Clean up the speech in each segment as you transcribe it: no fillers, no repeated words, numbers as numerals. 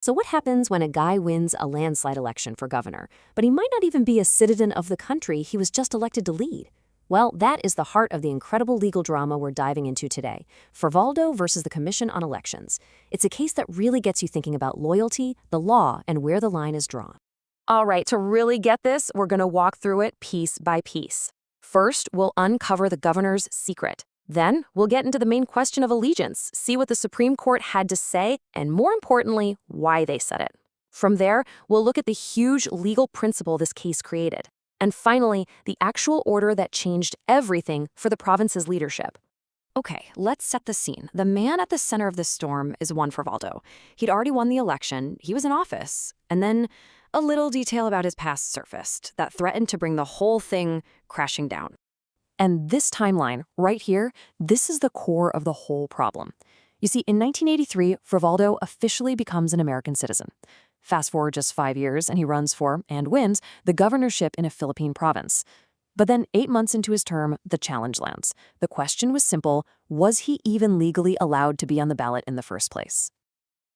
So what happens when a guy wins a landslide election for governor, but he might not even be a citizen of the country he was just elected to lead? Well, that is the heart of the incredible legal drama we're diving into today, Frivaldo versus the Commission on Elections. It's a case that really gets you thinking about loyalty, the law, and where the line is drawn. All right, to really get this, we're going to walk through it piece by piece. First, we'll uncover the governor's secret. Then, we'll get into the main question of allegiance, see what the Supreme Court had to say, and more importantly, why they said it. From there, we'll look at the huge legal principle this case created. And finally, the actual order that changed everything for the province's leadership. Okay, let's set the scene. The man at the center of this storm is Juan Frivaldo. He'd already won the election, he was in office, and then a little detail about his past surfaced that threatened to bring the whole thing crashing down. And this timeline, right here, this is the core of the whole problem. You see, in 1983, Frivaldo officially becomes an American citizen. Fast forward just 5 years, and he runs for, and wins, the governorship in a Philippine province. But then 8 months into his term, the challenge lands. The question was simple: was he even legally allowed to be on the ballot in the first place?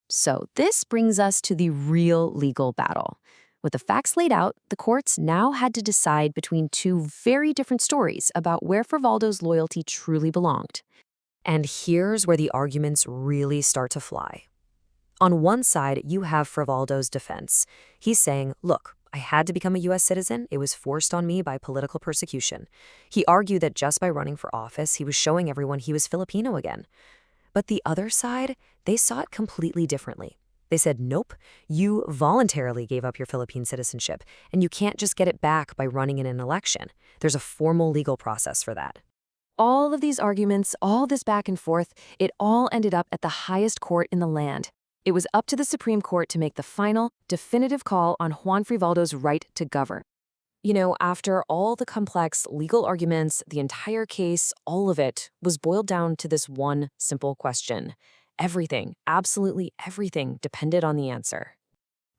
So this brings us to the real legal battle. With the facts laid out, the courts now had to decide between two very different stories about where Frivaldo's loyalty truly belonged. And here's where the arguments really start to fly. On one side, you have Frivaldo's defense. He's saying, look, I had to become a U.S. citizen. It was forced on me by political persecution. He argued that just by running for office, he was showing everyone he was Filipino again. But the other side, they saw it completely differently. They said, nope, you voluntarily gave up your Philippine citizenship, and you can't just get it back by running in an election. There's a formal legal process for that. All of these arguments, all this back and forth, it all ended up at the highest court in the land. It was up to the Supreme Court to make the final, definitive call on Juan Frivaldo's right to govern. You know, after all the complex legal arguments, the entire case, all of it, was boiled down to this one simple question. Everything, absolutely everything, depended on the answer.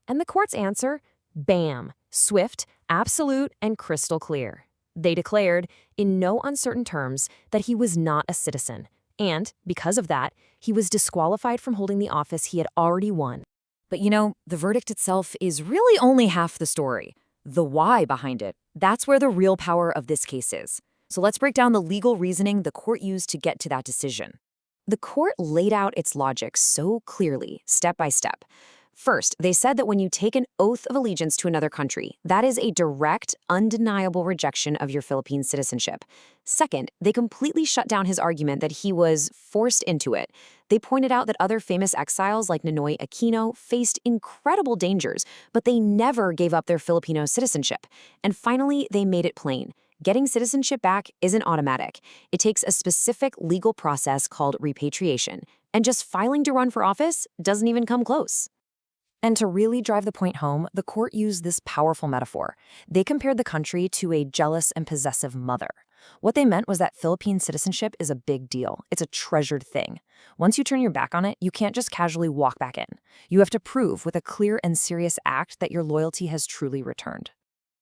And the court's answer? Bam! Swift, absolute, and crystal clear. They declared, in no uncertain terms, that he was not a citizen. And, because of that, he was disqualified from holding the office he had already won. But you know, the verdict itself is really only half the story. The why behind it, that's where the real power of this case is. So let's break down the legal reasoning the court used to get to that decision. The court laid out its logic so clearly, step by step. First, they said that when you take an oath of allegiance to another country, that is a direct, undeniable rejection of your Philippine citizenship. Second, they completely shut down his argument that he was forced into it. They pointed out that other famous exiles like Ninoy Aquino faced incredible dangers, but they never gave up their Filipino citizenship. And finally, they made it plain. Getting citizenship back isn't automatic. It takes a specific legal process called repatriation, and just filing to run for office doesn't even come close. And to really drive the point home, the court used this powerful metaphor. They compared the country to a jealous and possessive mother. What they meant was that Philippine citizenship is a big deal. It's a treasured thing. Once you turn your back on it, you can't just casually walk back in. You have to prove with a clear and serious act that your loyalty has truly returned.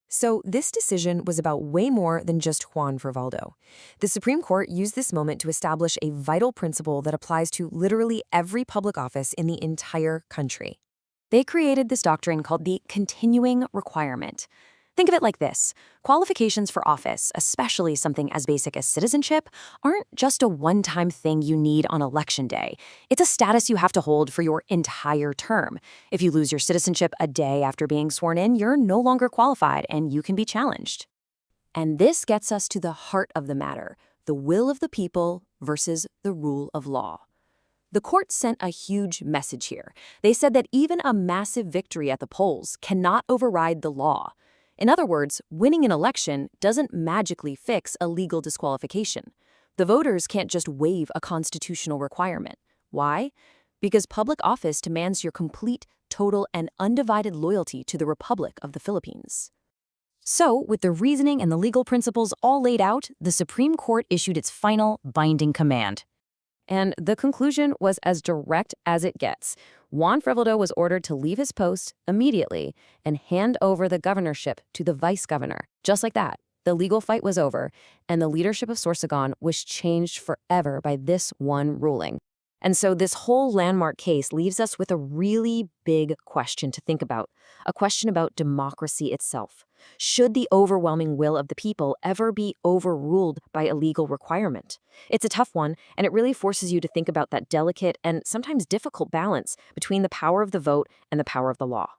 So this decision was about way more than just Juan Frivaldo. The Supreme Court used this moment to establish a vital principle that applies to literally every public office in the entire country. They created this doctrine called the continuing requirement. Think of it like this. Qualifications for office, especially something as basic as citizenship, aren't just a one-time thing you need on election day. It's a status you have to hold for your entire term. If you lose your citizenship a day after being sworn in, you're no longer qualified and you can be challenged. And this gets us to the heart of the matter, the will of the people versus the rule of law. The court sent a huge message here. They said that even a massive victory at the polls cannot override the law. In other words, winning an election doesn't magically fix a legal disqualification. The voters can't just waive a constitutional requirement. Why? Because public office demands your complete, total, and undivided loyalty to the Republic of the Philippines. So, with the reasoning and the legal principles all laid out, the Supreme Court issued its final binding command. And the conclusion was as direct as it gets. Juan Frivaldo was ordered to leave his post immediately and hand over the governorship to the vice governor. Just like that, the legal fight was over, and the leadership of Sorsogon was changed forever by this one ruling. And so this whole landmark case leaves us with a really big question to think about, a question about democracy itself. Should the overwhelming will of the people ever be overruled by a legal requirement? It's a tough one, and it really forces you to think about that delicate and sometimes difficult balance between the power of the vote and the power of the law.